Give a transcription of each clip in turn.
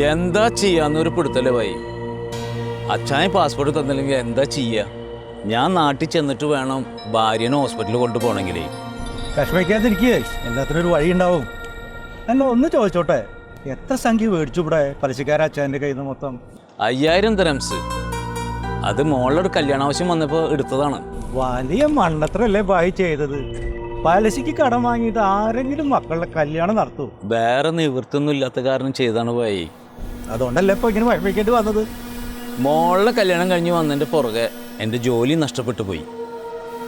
എന്താ ചെയ്യാന്നൊരു പിടുത്തല്ലേ ഭായി. അച്ഛായ പാസ്പോർട്ട് തന്നില്ലെങ്കിൽ എന്താ ചെയ്യുക? ഞാൻ നാട്ടിൽ ചെന്നിട്ട് വേണം ഭാര്യനെ ഹോസ്പിറ്റലിൽ കൊണ്ടുപോകണമെങ്കിലേ. വിഷമിക്കാതിരിക്കേ, എല്ലാത്തിനും ഒരു വഴി ഉണ്ടാവും. എന്നെ ഒന്ന് ചോദിച്ചോട്ടെ, എത്ര സംഖ്യ മേടിച്ചു ഇവിടെ പലിശക്കാരച്ഛൻ്റെ കയ്യിൽ നിന്ന് മൊത്തം? 5000 ദിർഹംസ്. അത് മോളുടെ കല്യാണ ആവശ്യം വന്നപ്പോൾ എടുത്തതാണ്. വലിയ മണ്ണത്രല്ലേ ഭായി ചെയ്തത്? പലിശയ്ക്ക് കടം വാങ്ങിയിട്ട് ആരെങ്കിലും മക്കളുടെ കല്യാണം നടത്തൂ? വേറെ നിവൃത്തൊന്നും ഇല്ലാത്ത കാരണം ചെയ്താണ് ഭായി. അതുകൊണ്ടല്ലേ ഇപ്പോൾ ഇങ്ങനെ വിഷമിക്കേണ്ടി വന്നത്? മോളുടെ കല്യാണം കഴിഞ്ഞ് വന്നതിൻ്റെ പുറകെ എൻ്റെ ജോലി നഷ്ടപ്പെട്ടു പോയി.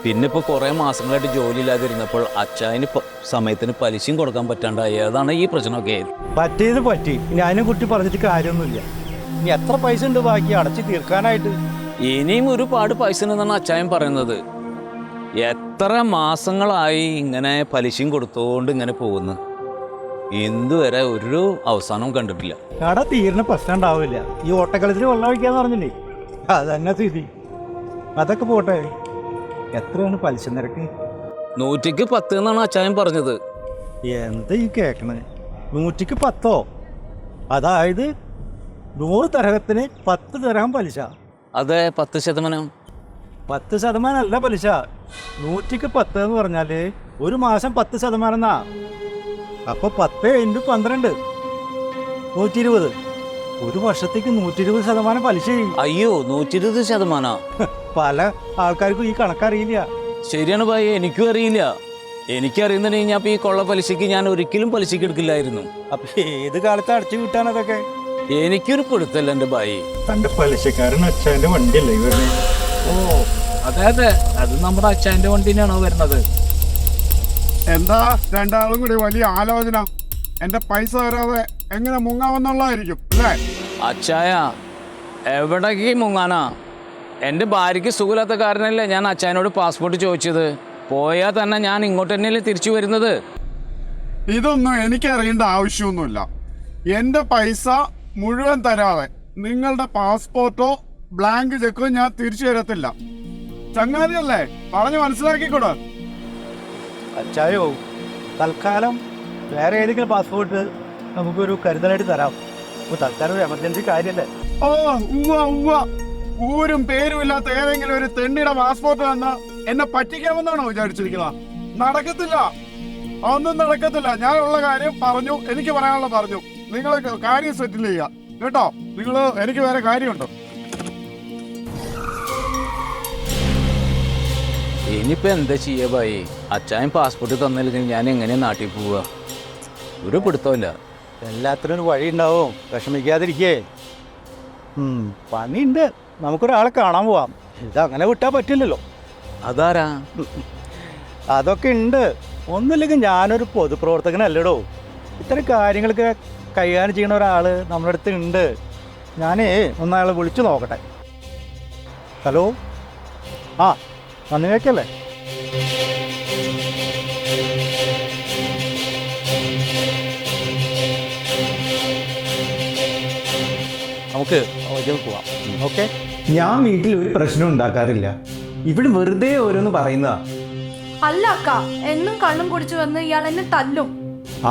പിന്നെ ഇപ്പോൾ കുറേ മാസങ്ങളായിട്ട് ജോലി ഇല്ലാതിരുന്നപ്പോൾ അച്ചായന് സമയത്തിന് പലിശയും കൊടുക്കാൻ പറ്റാണ്ടായി. അതാണ് ഈ പ്രശ്നമൊക്കെ. പറ്റിയത് പറ്റി, ഞാനും കുട്ടി പറഞ്ഞിട്ട് കാര്യമൊന്നുമില്ല. ഇനി എത്ര പൈസ ഉണ്ട് ബാക്കി അടച്ച് തീർക്കാനായിട്ട്? ഇനിയും ഒരുപാട് പൈസ ഉണ്ടെന്നാണ് അച്ചായൻ പറയുന്നത്. എത്ര മാസങ്ങളായി ഇങ്ങനെ പലിശയും കൊടുത്തുകൊണ്ട് ഇങ്ങനെ പോകുന്നു. ഇതുവരെ ഒരു അവസാനവും കണ്ടിട്ടില്ല. കട തീരുന്ന പ്രശ്നം ഉണ്ടാവില്ല. ഈ ഓട്ടക്കളത്തിൽ വെള്ളം ഒഴിക്കാന്ന് പറഞ്ഞില്ലേ, അതന്നെ സ്ഥിതി. അതൊക്കെ പോട്ടെ, എത്രയാണ് പലിശ നിരക്ക്? 110 എന്നാണ് അച്ചായൻ പറഞ്ഞത്. എന്താ ഈ കേൾക്കണേ? 110? അതായത് 100 ദിർഹത്തിന് 10 ദിർഹം പലിശ? അതെ, 10%. 10% അല്ല പലിശ. 110 എന്ന് പറഞ്ഞാൽ ഒരു മാസം 10% എന്നാ. അപ്പോൾ 10 × 12 120. ഒരു വർഷത്തേക്ക് 120% പലിശ. അയ്യോ, 120%? പല ആൾക്കാർക്കും ഈ കണക്കറിയില്ല. ശരിയാണ് ഭായി, എനിക്കും അറിയില്ല. എനിക്കറിയുന്നുണ്ടെങ്കിൽ ഞാൻ ഈ കൊള്ള പലിശയ്ക്ക് ഞാൻ ഒരിക്കലും പലിശയ്ക്ക് എടുക്കില്ലായിരുന്നു. അപ്പൊ ഏത് കാലത്ത് അടച്ചു വിട്ടാണ് അതൊക്കെ? എനിക്കൊരു പിടുത്തല്ല എൻ്റെ ഭായി. തന്റെ പലിശക്കാരൻ അച്ഛൻ്റെ വണ്ടിയല്ലേ വരുന്നത്? ഓ അതെ അതെ, അത് നമ്മുടെ അച്ഛൻ്റെ വണ്ടി തന്നെയാണോ വരുന്നത്? എന്താ രണ്ടാളും കൂടി വലിയ ആലോചന? എന്റെ പൈസ തരാതെ എങ്ങനെ മുങ്ങാമെന്നുള്ളതായിരിക്കും അല്ലേ? അച്ചായ എവിടേക്ക് മുങ്ങാനാ? എൻ്റെ ഭാര്യയ്ക്ക് സുഖമില്ലാത്ത കാരണമല്ലേ ഞാൻ അച്ചായനോട് പാസ്പോർട്ട് ചോദിച്ചത്. പോയാൽ തന്നെ ഞാൻ ഇങ്ങോട്ട് തന്നെയല്ലേ തിരിച്ചു വരുന്നത്. ഇതൊന്നും എനിക്കറിയേണ്ട ആവശ്യമൊന്നുമില്ല. എൻ്റെ പൈസ മുഴുവൻ തരാതെ നിങ്ങളുടെ പാസ്പോർട്ടോ ബ്ലാങ്ക് ചെക്കോ ഞാൻ തിരിച്ചു തരത്തില്ല. ചങ്ങാതിയല്ലേ, പറഞ്ഞ് മനസ്സിലാക്കിക്കൂടാ? അച്ചായോ, തൽക്കാലം വേറെ ഏതെങ്കിലും പാസ്പോർട്ട് നമുക്കൊരു കരുതലായിട്ട് തരാം. തൽക്കാലം ഒരു എമർജൻസി കാര്യമല്ലേ? ഓ ഉവ്വ, ഊരും പേരും ഇല്ലാത്ത ഏതെങ്കിലും ഒരു തെണ്ടിയുടെ പാസ്പോർട്ട് വന്നാൽ എന്നെ പറ്റിക്കാമെന്നാണോ വിചാരിച്ചിരിക്കുന്നത്? നടക്കത്തില്ല, ഒന്നും നടക്കത്തില്ല. ഞാനുള്ള കാര്യം പറഞ്ഞു, എനിക്ക് പറയാനുള്ള പറഞ്ഞു. നിങ്ങൾ കാര്യം സെറ്റിൽ ചെയ്യുക കേട്ടോ. എനിക്ക് വേറെ കാര്യമുണ്ടോ? ഇനിയിപ്പോൾ എന്താ ചെയ്യുക ഭായി? അച്ചായൻ പാസ്പോർട്ട് തന്നില്ലെങ്കിൽ ഞാൻ എങ്ങനെയാണ് നാട്ടിൽ പോവുക? ഒരു പിടുത്തമില്ല. എല്ലാത്തിനും ഒരു വഴി ഉണ്ടാവും, വിഷമിക്കാതിരിക്കേ. പണിയുണ്ട്, നമുക്കൊരാളെ കാണാൻ പോവാം. ഇതങ്ങനെ വിട്ടാൽ പറ്റില്ലല്ലോ. അതാരാ? അതൊക്കെ ഉണ്ട്. ഒന്നുമില്ലെങ്കിൽ ഞാനൊരു പൊതുപ്രവർത്തകനല്ലടോ. ഇത്തരം കാര്യങ്ങളൊക്കെ കൈകാര്യം ചെയ്യുന്ന ഒരാൾ നമ്മുടെ അടുത്ത് ഉണ്ട്. ഞാനേ ഒന്നയാളെ വിളിച്ചു നോക്കട്ടെ. ഹലോ, ആ നന്ദിവേക്കല്ലേ? നമുക്ക് പോവാം. ഓക്കെ. ഞാൻ വീട്ടിൽ ഒരു പ്രശ്നം ഉണ്ടാക്കാറില്ല. ഇവിടെ വെറുതെ ഓരോന്ന് പറയുന്നതാ. അല്ല അക്ക, എന്നും കള്ളും കുടിച്ചു വന്ന് ഇയാൾ എന്നെ തല്ലും.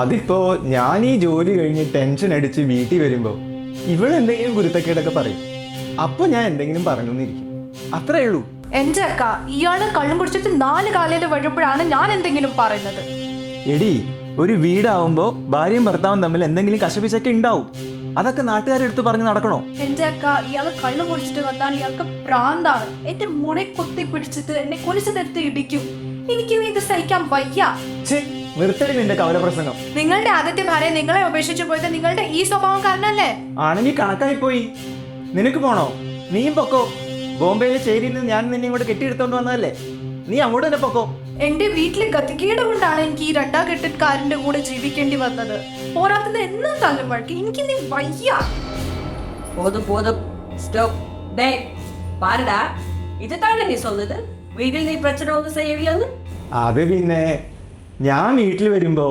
അതിപ്പോ ഞാൻ ഈ ജോലി കഴിഞ്ഞ് ടെൻഷൻ അടിച്ച് വീട്ടിൽ വരുമ്പോ ഇവിടെ എന്തെങ്കിലും ഗുരുത്തക്കേടൊക്കെ പറയും. അപ്പൊ ഞാൻ എന്തെങ്കിലും പറഞ്ഞിരിക്കും, അത്രേ ഉള്ളൂ. എന്റെ അക്ക, ഇയാള് കള്ളും കുടിച്ചിട്ട് 4 കാലയിൽ വരുമ്പോഴാണ് ഞാൻ എന്തെങ്കിലും പറയുന്നത്. എടി, ഒരു വീടാവുമ്പോ ഭാര്യയും ഭർത്താവും തമ്മിൽ എന്തെങ്കിലും കശപിശൊക്കെ ഉണ്ടാവും. അതൊക്കെ നാട്ടുകാരെടുത്ത് പറഞ്ഞ് നടക്കണോ? എന്റെ അക്ക, ഇയാള് കള്ളും കുടിച്ചിട്ട് വന്നാൽ ഇയാൾക്ക് പ്രാന്താണ്. എന്റെ മുളെ കുത്തി പിടിച്ചിട്ട് എന്നെ കുലിച്ചു നിർത്തി ഇടിക്കും. എനിക്ക് ഇത് സഹിക്കാൻ വയ്യ. നിർത്തടി നിന്റെ കവലപ്രസംഗം. നിങ്ങളുടെ ആദ്യത്തെ ഭാര്യ നിങ്ങളെ ഉപേക്ഷിച്ചു പോയത് നിങ്ങളുടെ ഈ സ്വഭാവം കാരണല്ലേ? ആണെങ്കിൽ കണക്കായി പോയി. നിനക്ക് പോണോ? നീയും പൊക്കോ. ബോംബെയിലെ ചേരിയിൽ നിന്ന് ഞാൻ നിന്നെ ഇങ്ങോട്ട് കെട്ടിയെടുത്തോണ്ട് വന്നതല്ലേ, നീ അങ്ങോട്ട് തന്നെ പൊക്കോ. എന്റെ വീട്ടിലെ ഗതികേട് കൊണ്ടാണ് എനിക്ക് ഈ 2 കെട്ടിക്കാരന്റെ കൂടെ ജീവിക്കേണ്ടി വന്നത്. പോരാത്തത് എന്നും തല്ലും വഴക്ക്. എനിക്ക് നീ വയ്യ. போதும் ஸ்டாப். டேய் பாருடா, இதுதானே நீ சொன்னது വീട്ടിൽ നീ പ്രശ്നം ഒന്നും ചെയ്യില്ലെന്ന്? അത് പിന്നെ ഞാൻ വീട്ടിൽ വരുമ്പോ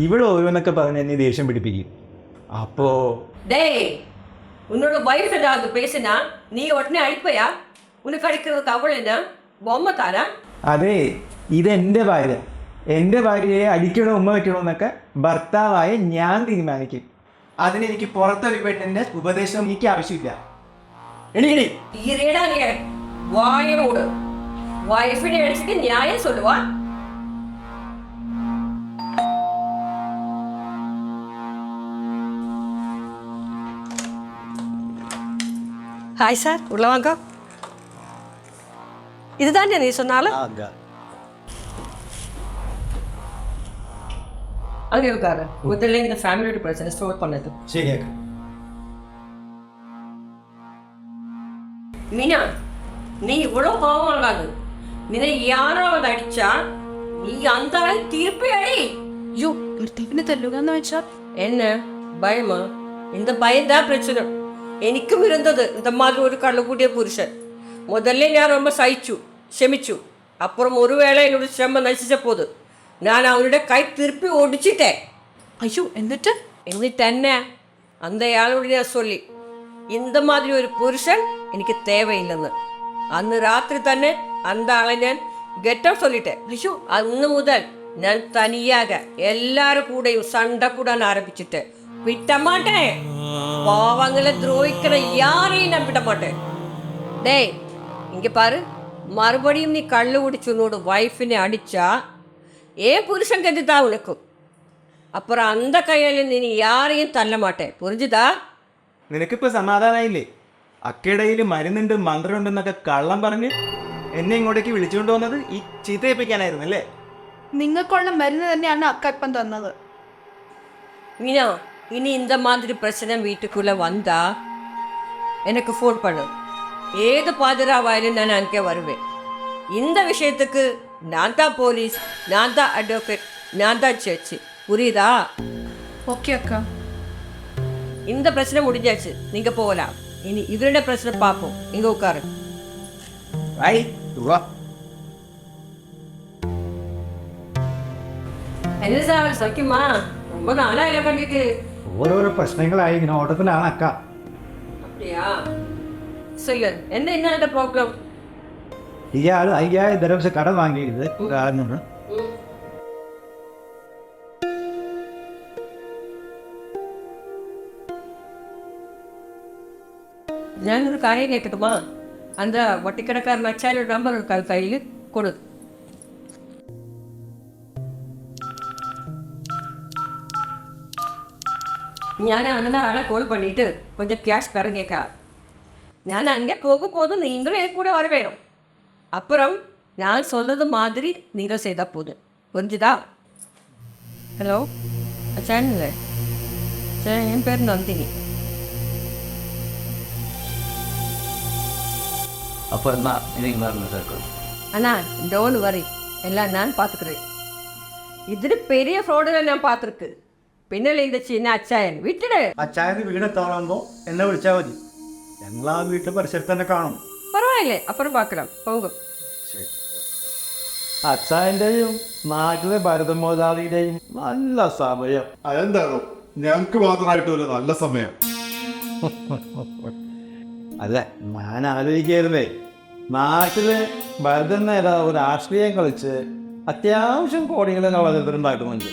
ഇവിടെ ഓരോന്നൊക്കെ പറഞ്ഞ് എന്നെ ദേഷ്യം പിടിപ്പിക്കും. അപ്പോ டேய், உன்னோட வைஃப் ஏதாவது பேசினா நீ உடனே அடிப்பையா? உனக்கு அடிக்கிறதுக்கு அவள் என்ன பொம்மை தாரா? അതെ, ഇതെന്റെ ഭാര്യ. എൻ്റെ ഭാര്യയെ അടിക്കണോ ഉമ്മ വയ്ക്കണോ എന്നൊക്കെ ഭർത്താവായ ഞാൻ തീരുമാനിക്കും. അതിനെനിക്ക് പുറത്തൊരു പെണ്ണിന്റെ ഉപദേശം എനിക്ക് ആവശ്യമില്ല. എണീക്കണേ. തീരെടാ നീ വായോട് വൈഫിനെ അടിച്ചിട്ട് ന്യായം சொல்லுவா. ஹாய் சார், உள்ள வாங்க. இதுதானே நீ சொன்னாலும் அங்கே உட்காரு. முதல்ல இந்த ஃபேமிலியோட பிரச்சனை ஸ்டோர் பண்ணது. ശരിയാക്കാം. மீனா, நீ இவ்வளவு கோபம் ஆகாது. നിന്നെ யாராவது அடிச்சா நீ அந்த திருப்பி அடி. അയ്യോ കീർത്തിനെ തല്ലുക എന്ന് വെച്ചാൽ என்ன பயமா? இந்த பயம்தான் பிரச்சனை. എനിക്കും ഇരുന്നത് இந்த மாதிரி ஒரு കള്ളുകൂടിയ പുരുഷൻ. முதல்ல ഞാൻ ரொம்ப സഹിച്ചു, ക്ഷമിച്ചു. അപ്പുറം ഒരു വേള എന്നോട് ക്ഷമ നശിച്ചപ്പോൾ ഞാൻ അവരുടെ കൈ തിരുപ്പി ഓടിച്ചിട്ടേ. അയ്യോ എന്നിട്ട് എന്നിട്ടെന്നെ അന്തയാളോട് ഞാൻ சொல்லி இந்த மாதிரி ഒരു പുരുഷൻ എനിക്ക് தேவையில்லைன்னு. അന്ന് രാത്രി തന്നെ அந்த ആളെ ഞാൻ ഗെറ്റ് ഔട്ട് சொல்லிட்டேன். അയ്യോ അന്ന് മുതൽ ഞാൻ തനിയാക എല്ലാരും കൂടെയും സണ്ട കൂടാൻ ആരംഭിച്ചിട്ട് വിട്ടമാട്ടെ. പാവങ്ങളെ ദ്രോഹിക്കണ യാരെയും ഞാൻ വിടമാട്ടെ. டேய் இங்க பாரு, மறுபடியும் நீ கள்ளு குடிச்சு உன்னோட வைஃபினை அடிச்சா ஏன் புருஷன் கெட்டுதா உனக்கும். அப்புறம் அந்த கையில நீ யாரையும் தள்ள மாட்டேன், புரிஞ்சுதா? നിനക്കിപ്പോ സമാധാനായില്ലേ? അക്കയിടയിൽ മരുന്നുണ്ട് മന്ത്രമുണ്ടെന്നൊക്കെ കള്ളം പറഞ്ഞ് എന്നെ ഇങ്ങോട്ടേക്ക് വിളിച്ചുകൊണ്ട് വന്നത് ഈ ചീത്തയിപ്പിക്കാനായിരുന്നു അല്ലേ? നിങ്ങൾക്കുള്ള മരുന്ന് തന്നെയാണ് അക്ക ഇപ്പം തന്നത്. மீனா, இனி இந்த மாதிரி பிரச்சனை வீட்டுக்குள்ள வந்தா எனக்கு ஃபோன் பண்ணு. ஏது பாதுகாவாயிலும் நான் அங்கே வருவேன். இந்த விஷயத்துக்கு நான் தான் போலீஸ், நான் தான் அட்வொகேட், நான் தான் ஜட்ஜு, புரியுதா? ഓക്കെ അക്ക. இந்த பிரச்சனை முடிஞ்சாச்சு, நீங்க போகலாம். இனி இவரோட பிரச்சனை பார்ப்போம். இங்க உட்காரு. ഐ വാ. என்ன சார் சௌக்கியமா? ரொம்ப நாளா இல்லை பண்ணிட்டு. ഓരോരോ പ്രശ്നങ്ങളായി ഇങ്ങനെ ഓട്ടത്തിലാണ് അക്ക. அப்படியா? சொல்லு, என்ன ப்ராப்ளம்? ഇയാൾ 5000 ദിർഹംസ് കടം വാങ്ങിയത് കാരണം ഞാനൊരു കാര്യം കേൾക്കട്ടുമാ? அந்த വട്ടിക്കടക്കാരൻ അച്ചാരുടെ നമ്പർ കയ്യിൽ കൊടു. ഞാൻ அந்த ஆளை கால் பண்ணிட்டு கொஞ்சம் கேஷ் தரங்கேக்கா. நான் அங்கே போகும்போது நீங்களும் என் கூட வர வேணும். அப்புறம் நான் சொன்னது மாதிரி நீங்கள் செய்தால் போதும், புரிஞ்சுதா? ஹலோ அச்சான்ல சார், என் பேர் நந்தினி. അപ്പോൾ എന്നാ ഇനി പറഞ്ഞു ചേർക്കും. அண்ணா டோன்ட் வரி, எல்லாம் நான் பார்த்துக்கிறேன். ഇതിന് பெரிய ஃப்ராடெல்லாம் நான் பார்த்துருக்கு. പിന്നല്ലേ இந்த சின்ன അച്ചായൻ വിട്ടിട്. അച്ചായന് വീടെത്താറാകുമ്പോൾ എന്നെ വിളിച്ചാൽ മതി. ഞങ്ങൾ ആ വീട്ടിൽ പരിസരത്ത് തന്നെ കാണും. പരവായില്ലേ, അപ്പുറം பார்க்கலாம் പോകും. അച്ചായൻ്റെയും നാട്ടിലെ ഭരതമോദാദിയുടെയും നല്ല സമയം. അതെന്താണോ ഞങ്ങൾക്ക് മാത്രമായിട്ട് ഒരു നല്ല സമയം. അല്ല, ഞാൻ ആലോചിക്കായിരുന്നേ, നാട്ടില് ഭരതൻ നേതാവ് രാഷ്ട്രീയം കളിച്ച് അത്യാവശ്യം കോടികളെ കളഞ്ഞിട്ടുണ്ടാക്കുന്നുണ്ട്.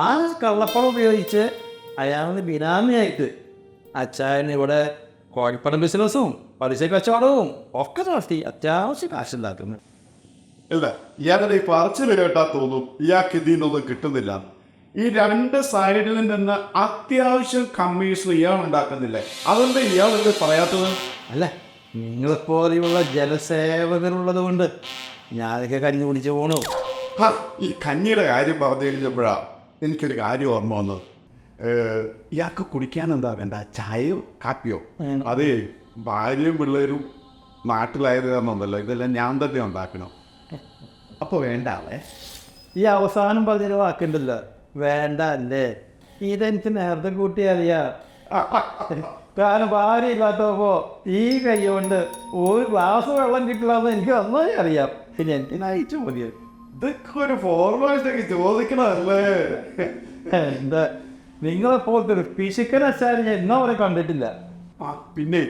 ആ കള്ളപ്പണം ഉപയോഗിച്ച് അയാള് ബിനാമിയായിട്ട് അച്ചായന് ഇവിടെ കോഴിപ്പണം ബിസിനസ്സും പലിശ കച്ചവടവും ഒക്കെ നടത്തി അത്യാവശ്യം കാശുണ്ടാക്കുന്നു. ഇല്ല, ഇയാളുടെ ഈ പറച്ചിൽ കേട്ടാൽ തോന്നും ഇയാൾക്ക് ഇതിൽ നിന്നൊന്നും കിട്ടുന്നില്ല. ഈ രണ്ട് സൈഡിൽ നിന്ന് അത്യാവശ്യം കമ്മീഷൻ ഇയാൾ ഉണ്ടാക്കുന്നില്ലേ? അതെന്താ ഇയാൾ എന്ത് പറയാത്തത്? അല്ല, നിങ്ങളെപ്പോലെയുള്ള ജനസേവകരുള്ളത് കൊണ്ട് ഞാനൊക്കെ കഞ്ഞി കുടിച്ച് പോണു. ഈ കഞ്ഞിയുടെ കാര്യം പറഞ്ഞു കഴിഞ്ഞപ്പോഴാ എനിക്കൊരു കാര്യം ഓർമ്മ വന്നത്. ഇയാൾക്ക് കുടിക്കാൻ എന്താ വേണ്ട? ചായയോ കാപ്പിയോ? അതേ, ഭാര്യയും പിള്ളേരും നാട്ടിലായത് കാരണമൊന്നുമല്ലോ, ഇതെല്ലാം ഞാൻ തന്നെ ഉണ്ടാക്കണം. അപ്പോൾ വേണ്ട ആളെ. ഈ അവസാനം പറഞ്ഞൊരു വാക്കുണ്ടല്ലോ, വേണ്ട അല്ലേ? ഇതെനിക്ക് നേരത്തെ കൂട്ടി അറിയാം. കാരണം ഭാര്യ ഇല്ലാത്തപ്പോ ഈ കൈ കൊണ്ട് ഒരു ഗ്ലാസ് വെള്ളം കിട്ടില്ലാന്ന് എനിക്ക് നന്നായി അറിയാം. പിന്നെ എനിക്ക് നയിച്ചു മതിയത്. ഇതൊക്കെ ഒരു ഫോർമാലിറ്റി ചോദിക്കണമല്ലേ? എന്താ നിങ്ങളെപ്പോലത്തെ ഒരു പിശുക്കൻ അച്ചാര് ഞാൻ ഇന്നവരെ കണ്ടിട്ടില്ല. പിന്നെ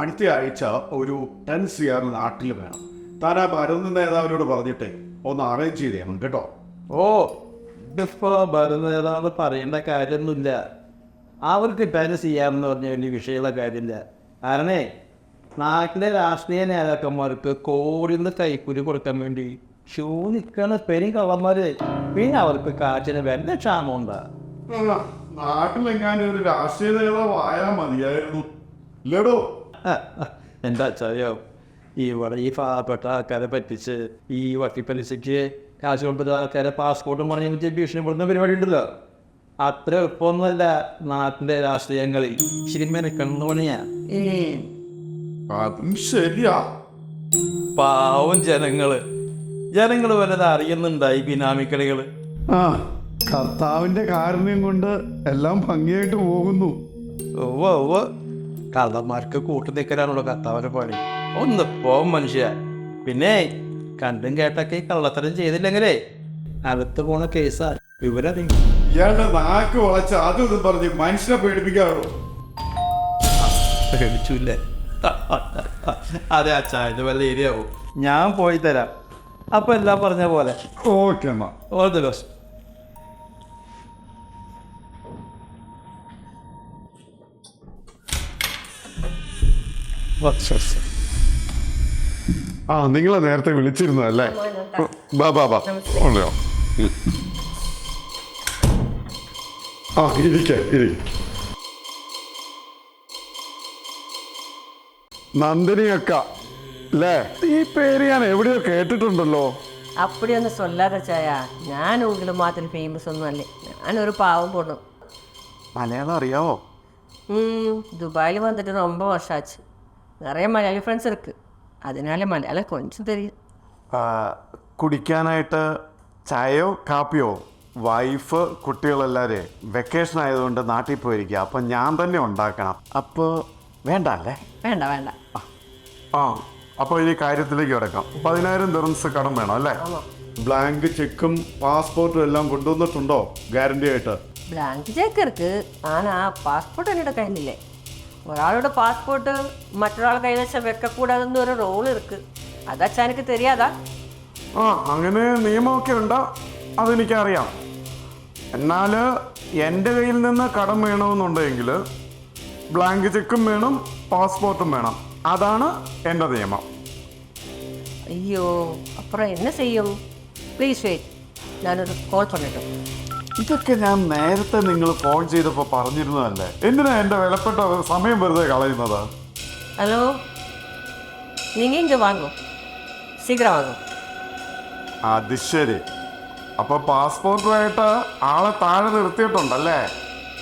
അടുത്ത ആഴ്ച ഒരു 10 CR നാട്ടിൽ വേണം. താൻ ആ ഭരതൻ നേതാവിനോട് പറഞ്ഞിട്ട് ഒന്ന് അറേഞ്ച് ചെയ്ത് തരണം കേട്ടോ. ഓ, ഇതിപ്പോ ഭരണനേതാവ് പറയേണ്ട കാര്യമൊന്നുമില്ല. അവർക്ക് ഇപ്പം ചെയ്യാമെന്ന് പറഞ്ഞ വലിയ വിഷയമുള്ള കാര്യമില്ല. കാരണേ നാട്ടിലെ രാഷ്ട്രീയ നേതാക്കന്മാർക്ക് കോടിന്ന് കൈക്കൂലി കൊടുക്കാൻ വേണ്ടി ഷൂ നിൽക്കുന്ന പെരും കള്ളന്മാര്. പിന്നെ അവർക്ക് കാറ്റിന് വല്ല ക്ഷാമം ഉണ്ടാ. നാട്ടിലെങ്ങാനും ഒരു രാഷ്ട്രീയ നേതാവ് ആയാൽ മതിയായിരുന്നു ഇല്ലടോ. എന്താ വെച്ചാലോ, ഇവിടെ ഈ പാവപ്പെട്ട ആൾക്കാരെ പറ്റിച്ച് ഈ വട്ടിപ്പലിശയ്ക്ക് കാശ് കൊടുത്ത ആൾക്കാരെ പാസ്പോർട്ടും പറഞ്ഞ് ഭീഷണിപ്പെടുന്ന പരിപാടി ഉണ്ടല്ലോ. അത്ര എളുപ്പമൊന്നുമല്ല നാട്ടിലെ രാഷ്ട്രീയങ്ങളിൽ ശരിക്കും മെനക്കണം പണിയാ. അതും ശരിയാ. പാവം ജനങ്ങള് വല്ലത് അറിയുന്നുണ്ടായി ബിനാമിക്കളികള്. ആ കർത്താവിന്റെ കാരുണ്യം കൊണ്ട് എല്ലാം ഭംഗിയായിട്ട് പോകുന്നു. കള്ളന്മാർക്ക് കൂട്ടു നിൽക്കലാണല്ലോ കർത്താവിന്റെ പണി. ഒന്ന് പോവും മനുഷ്യ. പിന്നെ കണ്ടും കേട്ടൊക്കെ ഈ കള്ളത്തരം ചെയ്തില്ലെങ്കിലേ അടുത്ത് പോണ കേസാ. വിവരം ഇയാളുടെ നാക്ക് വളച്ച് അതൊന്നും പറഞ്ഞ് മനുഷ്യനെ പേടിപ്പിക്കാറോ? പേടിച്ചില്ലേ? അതെ അച്ഛാ, ഇത് വല്ല ഏരിയാവും. ഞാൻ പോയി തരാം. അപ്പൊ എല്ലാം പറഞ്ഞ പോലെ. ഓക്കെ എന്നാ. All the best. ആ നിങ്ങളെ നേരത്തെ വിളിച്ചിരുന്നതല്ലേ? ബാ ബാ ബാ ഉണ്ടോ? ആ ഇരിക്ക. നന്ദിനിയക്ക അല്ലേ? ഈ പേര് ഞാൻ എവിടെയോ കേട്ടിട്ടുണ്ടല്ലോ. அப்படியொன்னு சொல்லாத சாயா. ഞാൻ ഉங்களை മാത്രം ഫേമസ് ഒന്നുമല്ലേ. ഞാനൊരു പാവം പൊണ്ണു. മലയാളം അറിയാവോ? ദുബായിൽ വന്നിട്ട് ரொம்ப വർഷം ആச்சு. நிறைய മലയാളി ഫ്രണ്ട്സ് ഇருக்கு. അതിനാലെ മലയാളം കൊഞ്ചം തരും. കുടിക്കാനായിട്ട് ചായയോ കാപ്പിയോ? വൈഫ് കുട്ടികളെല്ലാവരും വെക്കേഷൻ ആയതുകൊണ്ട് നാട്ടിൽ പോയിരിക്കുക. അപ്പം ഞാൻ തന്നെ ഉണ്ടാക്കണം. അപ്പോൾ വേണ്ട അല്ലേ? വേണ്ട വേണ്ട. ആ അപ്പോൾ ഇനി കാര്യത്തിലേക്ക് കിടക്കാം. 10,000 ദിർഹംസ് കടം വേണം അല്ലേ? ബ്ലാങ്ക് ചെക്കും പാസ്പോർട്ടും എല്ലാം കൊണ്ടുവന്നിട്ടുണ്ടോ ഗ്യാരണ്ടി ആയിട്ട്? ബ്ലാങ്ക് ചെക്ക് ഇருக்கு. ആനാ പാസ്പോർട്ട് എന്നോട് കയ്യിലില്ലേ. ഒരാളുടെ പാസ്പോർട്ട് മറ്റൊരാളുടെ കൈവശം വെക്കക്കൂടാതെന്ന് ഒരു റോൾ ഇருக்கு. അതച്ചാ എനിക്ക് தெரியாதா? ആ അങ്ങനെ നിയമമൊക്കെ ഉണ്ടോ? അതെനിക്കറിയാം. എന്നാൽ എൻ്റെ കയ്യിൽ നിന്ന് കടം വേണമെന്നുണ്ടെങ്കിൽ ബ്ലാങ്ക് ചെക്കും വേണം, പാസ്പോർട്ടും വേണം. അതാണ് എൻ്റെ നിയമം. അയ്യോ, അപ്പുറം എന്നെ ചെയ്യും? പ്ലീസ് വെയിറ്റ്, ഞാനൊരു കോൾ പറഞ്ഞിട്ടു. ഇതൊക്കെ ഞാൻ നേരത്തെ നിങ്ങൾ ഫോൺ ചെയ്തപ്പോൾ പറഞ്ഞിരുന്നതല്ലേ? എന്തിനാ എൻ്റെ വിലപ്പെട്ട സമയം വെറുതെ കളയുന്നത്? ഹലോ, നിങ്ങൾ ഇങ്ങ് വാങ്ങോ, ശീഘ്രം വാങ്ങോ. അത് ശരി. അപ്പൊ പാസ്പോർട്ടുമായിട്ട് ആളെ താഴെ നിർത്തിയിട്ടുണ്ടല്ലേ?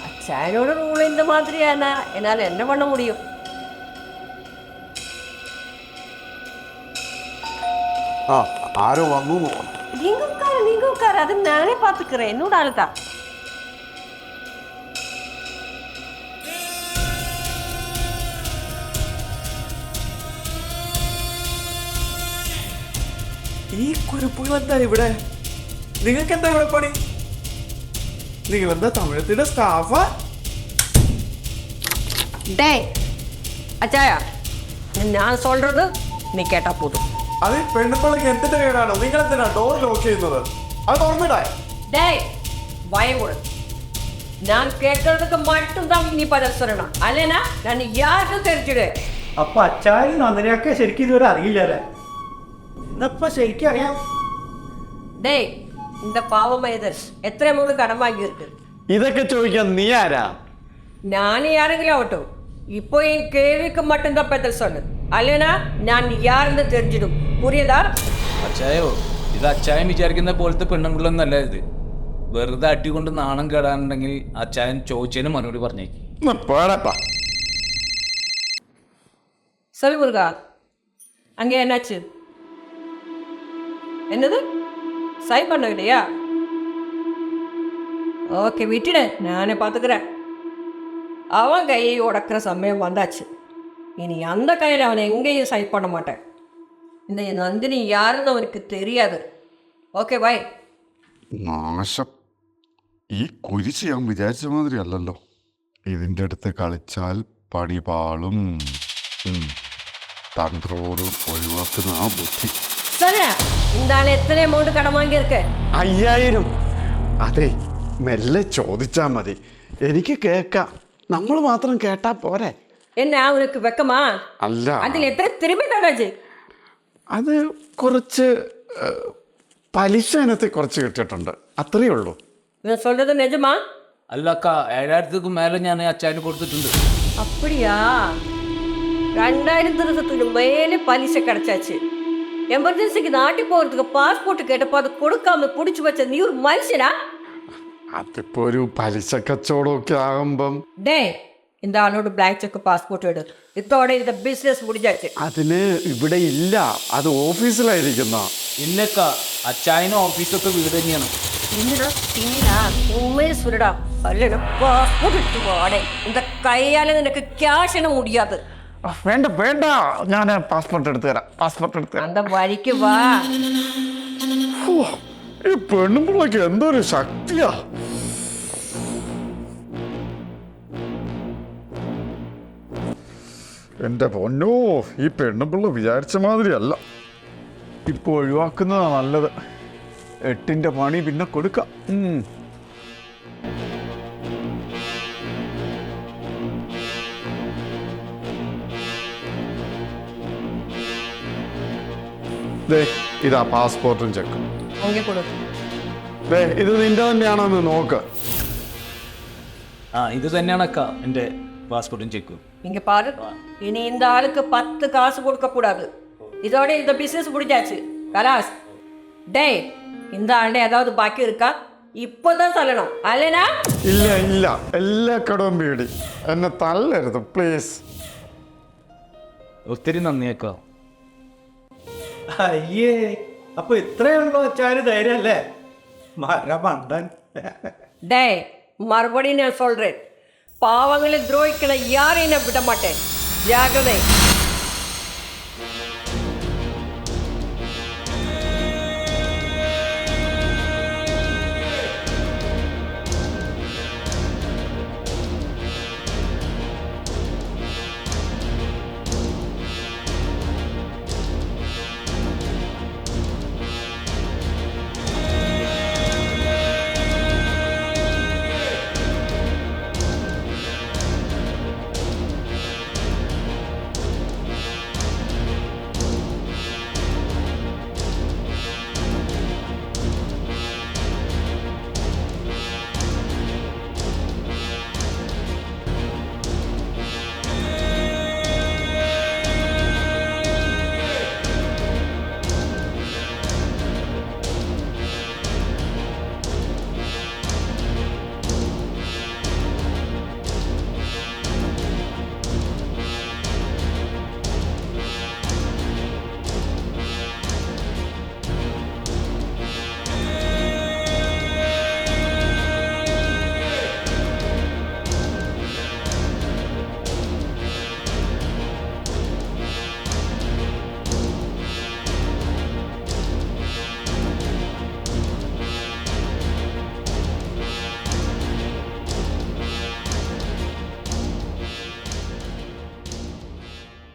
അച്ഛനോട് റൂൾ இந்த மாதிரியானா എന്നാൽ എന്നെ பண்ண முடியும். ആ ആരോ വന്നു. நீங்க உட்காரு, அது நானே பார்த்துக்கிறேன். என்னோட ஆள் தான். ഈ കുരുപ്പുകൾ എന്താ ഇവിടെ? നിങ്ങൾക്ക് എന്താ ഇവിടെ പണി? നിങ്ങൾ എന്താ തമിഴത്തിന്റെ സ്റ്റാഫാ? டேய் அச்சாயா, ഞാൻ சொல்றது നീ കേട്ടാ പോതും. അത് പെണ്ണുപിള്ളക്ക് എന്തിന്റെ കേടാണ്? നിങ്ങൾ എന്തിനാ ഡോർ ലോക്ക് ചെയ്യുന്നത്? അത് തുറന്നിടാ. டேய் பயங்கூட, நான் கேட்கறதுக்கு மட்டும்தான் நீ பதில் சொல்லணும். அல்லனா நான் யாருக்கும் தெரிஞ்சிடு. അപ്പൊ അച്ചാരി നന്ദിനിയൊക്കെ ശരിക്കും ഇതുവരെ അറിയില്ലേ? എന്നപ്പ ശരിക്കും അറിയാം. டேய், இந்த பாவம் மனிதர் எத்தனை மூணு கடன் வாங்கியிருக்கு. ഇതൊക്കെ ചോദിക്കാൻ നീ ആരാ? நான் யாருங்களே ஆகட்டும், இப்போ என் கேள்விக்கு மட்டும்தான் பதில் சொல்லு. அல்லனா நான் யாருன்னு தெரிஞ்சிடும். புரியுதா? അച്ചായോ, ഇത് അച്ചായൻ വിചാരിക്കുന്ന പോലത്തെ പെണ്ണുങ്ങളൊന്നല്ല ഇത്. വെറുതെ അടികൊണ്ട് നാണം കേടാനുണ്ടെങ്കിൽ അച്ചായൻ ചോദിച്ചതിന് മറുപടി പറഞ്ഞേക്ക്. சொல்லு முருகா, அங்கே என்னாச்சு? என்னது சை பண்ணலையா? ஓகே விட்டுடு, நானே பார்த்துக்கிறேன். அவன் கையை உடக்கிற சமயம் வந்தாச்சு. இனி அந்த கையில் அவனை எங்கேயும் சை பண்ண மாட்டேன். இந்த நந்தினி யாருன்னு அவனுக்கு தெரியாது. Okay bye. നാശം. ഈ കുരിശ് ഞാൻ വിചാരിച്ച മാതിരി അല്ലല്ലോ. ഇതിൻ്റെ അടുത്ത് കളിച്ചാൽ പണി പാളും. തന്ത്രോടും ഒഴിവാക്കുന്ന ആ ബുദ്ധി. சரி, இந்த ஆள் எத்தனை அமௌண்ட் கடன் வாங்கியிருக்கு? 5000. അതെ, മെല്ലെ ചോദിച്ചാ മതി, എനിക്ക് കേക്കാം. നമ്മൾ മാത്രം കേട്ടാ പോരെ. എന്നാ ഉനക്ക് വെക്കമാ? അല്ല, അതിൽ എത്ര തിരുമ്പിട്ടാ? അത് കുറച്ച് പലിശ ഇനത്തിൽ കുറച്ച് കിട്ടിയിട്ടുണ്ട്, അത്രയേ ഉള്ളൂ. இவன் சொல்றது நிஜமா? അല്ല അക്ക, 7000ക്ക് മേലെ ഞാൻ അച്ചായന് കൊടുത്തിട്ടുണ്ട്. அப்படியா? 2000 மேலே பலிசை கிடைச்சாச்சு. எமர்ஜென்சிக்கு நாட்டி போகிறதுக்கு பாஸ்போர்ட் கேட்டப்போ அதை கொடுக்காம பிடிச்சி வச்ச நீ ஒரு மனுஷனா? അതിപ്പോ ഒരു പലിശ കച്ചവടമൊക്കെ ആകുമ്പം டே, இந்த ஆளோட பிளாக் செக் பாஸ்போர்ட் எடு. இதோட இந்த பிசினஸ் முடிஞ்சாச்சு. അതിന് ഇവിടെ ഇല്ല, അത് ഓഫീസിലായിരിക്കുന്ന. ഇല്ലക്ക, അച്ചായനും ഓഫീസൊക്കെ വീട് തന്നെയാണ്. என்னடா தின்னா உண்மையை சொல்லுடா. அல்ல பாஸ்போர்ட் எடுத்து வாடே. இந்த கையால எனக்கு கேஷ் என்ன முடியாது. വേണ്ട വേണ്ട, ഞാൻ പാസ്പോർട്ട് എടുത്തു തരാം, പാസ്പോർട്ട് എടുത്തു തരാം. அந்த வழிக்கு வா. ഈ പെണ്ണുമ്പിള്ളക്ക് എന്തൊരു ശക്തിയാ. എന്റെ പൊന്നോ, ഈ പെണ്ണുമ്പിള്ള വിചാരിച്ച മാതിരിയല്ല. ഇപ്പൊ ഒഴിവാക്കുന്നതാ നല്ലത്. 8ന്റെ പണി പിന്നെ കൊടുക്കാം. ദേ, ഇതാ പാസ്പോർട്ടും ചെക്കും. அங்கே கொடு. ദേ, ഇത് നിന്റെ തന്നെയാണെന്ന് നോക്ക്. ആ, ഇത് തന്നെയാണ് അക്ക എൻ്റെ പാസ്പോർട്ടും ചെക്കും. இங்க பாரு, இனி இந்த ஆளுக்கு 10 காசு கொடுக்க கூடாது. இதோட இந்த பிசினஸ் முடிஞ்சாச்சு. கலாஸ். டேய், இந்த ஆளுടെ ஏதாவது பாக்கி இருக்கா? இப்போதான் சொல்லணும். அல்லனா? ഇല്ല ഇല്ല, എല്ലാ കടവും പേടി. എന്നെ തല്ലരുത് പ്ലീസ്. ഒത്തിരി നന്ദി അക്ക. അയ്യേ, അപ്പൊ ഇത്രയുള്ളൂ അച്ചാര് ധൈര്യല്ലേ? മരമണ്ടൻ. டேய், மறுபடியும் நான் சொல்றேன், பாவங்களை துரோகிக்கிற யாரையும் நான் விட மாட்டேன். ஜாகிரதை.